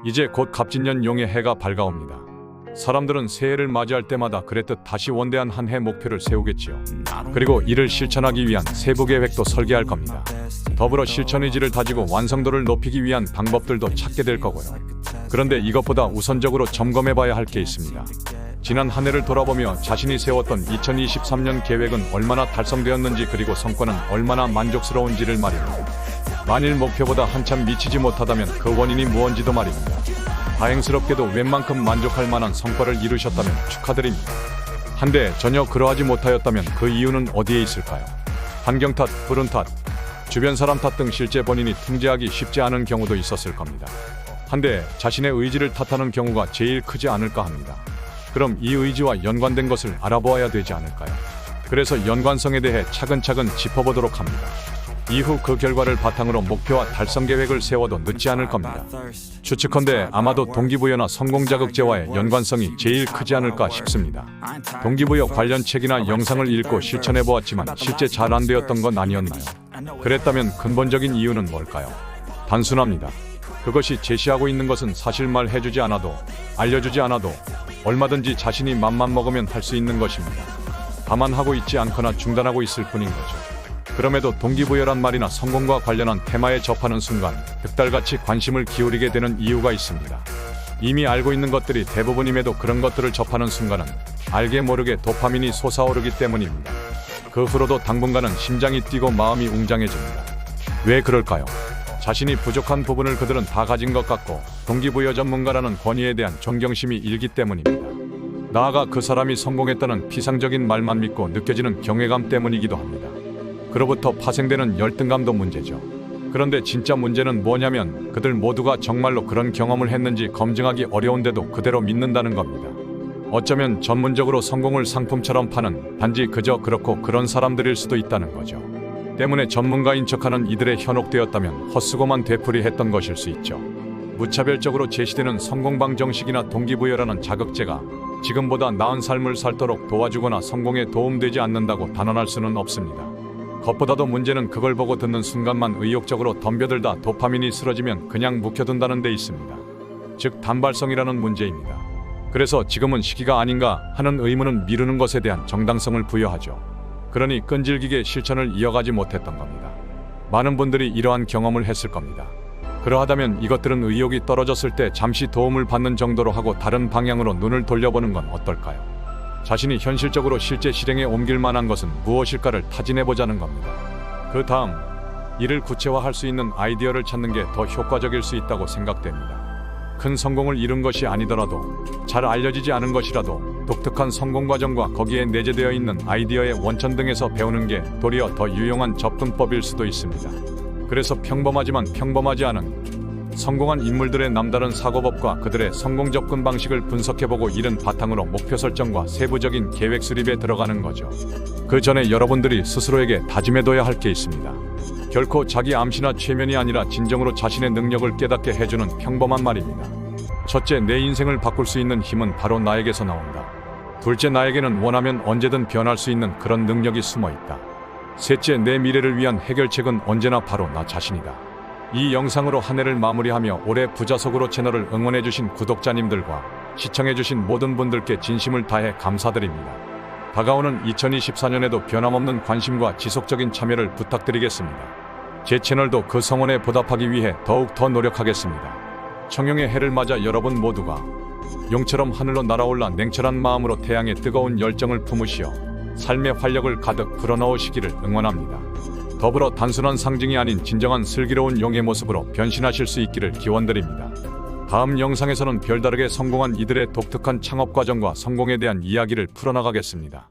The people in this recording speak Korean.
이제 곧 갑진년 용의 해가 밝아옵니다. 사람들은 새해를 맞이할 때마다 그랬듯 다시 원대한 한 해 목표를 세우겠지요. 그리고 이를 실천하기 위한 세부 계획도 설계할 겁니다. 더불어 실천 의지를 다지고 완성도를 높이기 위한 방법들도 찾게 될 거고요. 그런데 이것보다 우선적으로 점검해봐야 할 게 있습니다. 지난 한 해를 돌아보며 자신이 세웠던 2023년 계획은 얼마나 달성되었는지, 그리고 성과는 얼마나 만족스러운지를 말입니다. 만일 목표보다 한참 미치지 못하다면 그 원인이 무언지도 말입니다. 다행스럽게도 웬만큼 만족할 만한 성과를 이루셨다면 축하드립니다. 한데 전혀 그러하지 못하였다면 그 이유는 어디에 있을까요? 환경 탓, 불운 탓, 주변 사람 탓 등 실제 본인이 통제하기 쉽지 않은 경우도 있었을 겁니다. 한데 자신의 의지를 탓하는 경우가 제일 크지 않을까 합니다. 그럼 이 의지와 연관된 것을 알아보아야 되지 않을까요? 그래서 연관성에 대해 차근차근 짚어보도록 합니다. 이후 그 결과를 바탕으로 목표와 달성 계획을 세워도 늦지 않을 겁니다. 추측컨대 아마도 동기부여나 성공자극제와의 연관성이 제일 크지 않을까 싶습니다. 동기부여 관련 책이나 영상을 읽고 실천해보았지만 실제 잘 안 되었던 건 아니었나요? 그랬다면 근본적인 이유는 뭘까요? 단순합니다. 그것이 제시하고 있는 것은 사실 말해주지 않아도, 알려주지 않아도 얼마든지 자신이 맘만 먹으면 할 수 있는 것입니다. 다만 하고 있지 않거나 중단하고 있을 뿐인 거죠. 그럼에도 동기부여란 말이나 성공과 관련한 테마에 접하는 순간 득달같이 관심을 기울이게 되는 이유가 있습니다. 이미 알고 있는 것들이 대부분임에도 그런 것들을 접하는 순간은 알게 모르게 도파민이 솟아오르기 때문입니다. 그 후로도 당분간은 심장이 뛰고 마음이 웅장해집니다. 왜 그럴까요? 자신이 부족한 부분을 그들은 다 가진 것 같고 동기부여 전문가라는 권위에 대한 존경심이 일기 때문입니다. 나아가 그 사람이 성공했다는 피상적인 말만 믿고 느껴지는 경외감 때문이기도 합니다. 그로부터 파생되는 열등감도 문제죠. 그런데 진짜 문제는 뭐냐면 그들 모두가 정말로 그런 경험을 했는지 검증하기 어려운데도 그대로 믿는다는 겁니다. 어쩌면 전문적으로 성공을 상품처럼 파는, 단지 그저 그렇고 그런 사람들일 수도 있다는 거죠. 때문에 전문가인 척하는 이들에 현혹되었다면 헛수고만 되풀이했던 것일 수 있죠. 무차별적으로 제시되는 성공방 정식이나 동기부여라는 자극제가 지금보다 나은 삶을 살도록 도와주거나 성공에 도움되지 않는다고 단언할 수는 없습니다. 겉보다도 문제는 그걸 보고 듣는 순간만 의욕적으로 덤벼들다 도파민이 쓰러지면 그냥 묵혀둔다는 데 있습니다. 즉 단발성이라는 문제입니다. 그래서 지금은 시기가 아닌가 하는 의문은 미루는 것에 대한 정당성을 부여하죠. 그러니 끈질기게 실천을 이어가지 못했던 겁니다. 많은 분들이 이러한 경험을 했을 겁니다. 그러하다면 이것들은 의욕이 떨어졌을 때 잠시 도움을 받는 정도로 하고 다른 방향으로 눈을 돌려보는 건 어떨까요? 자신이 현실적으로 실제 실행에 옮길 만한 것은 무엇일까를 타진해보자는 겁니다. 그 다음 이를 구체화할 수 있는 아이디어를 찾는 게 더 효과적일 수 있다고 생각됩니다. 큰 성공을 이룬 것이 아니더라도, 잘 알려지지 않은 것이라도 독특한 성공 과정과 거기에 내재되어 있는 아이디어의 원천 등에서 배우는 게 도리어 더 유용한 접근법일 수도 있습니다. 그래서 평범하지만 평범하지 않은 성공한 인물들의 남다른 사고법과 그들의 성공 접근 방식을 분석해보고 이른 바탕으로 목표 설정과 세부적인 계획 수립에 들어가는 거죠. 그 전에 여러분들이 스스로에게 다짐해둬야 할 게 있습니다. 결코 자기 암시나 최면이 아니라 진정으로 자신의 능력을 깨닫게 해주는 평범한 말입니다. 첫째, 내 인생을 바꿀 수 있는 힘은 바로 나에게서 나온다. 둘째, 나에게는 원하면 언제든 변할 수 있는 그런 능력이 숨어있다. 셋째, 내 미래를 위한 해결책은 언제나 바로 나 자신이다. 이 영상으로 한 해를 마무리하며 올해 부자석으로 채널을 응원해주신 구독자님들과 시청해주신 모든 분들께 진심을 다해 감사드립니다. 다가오는 2024년에도 변함없는 관심과 지속적인 참여를 부탁드리겠습니다. 제 채널도 그 성원에 보답하기 위해 더욱 더 노력하겠습니다. 청룡의 해를 맞아 여러분 모두가 용처럼 하늘로 날아올라 냉철한 마음으로 태양의 뜨거운 열정을 품으시어 삶의 활력을 가득 불어넣으시기를 응원합니다. 더불어 단순한 상징이 아닌 진정한 슬기로운 용의 모습으로 변신하실 수 있기를 기원드립니다. 다음 영상에서는 별다르게 성공한 이들의 독특한 창업 과정과 성공에 대한 이야기를 풀어나가겠습니다.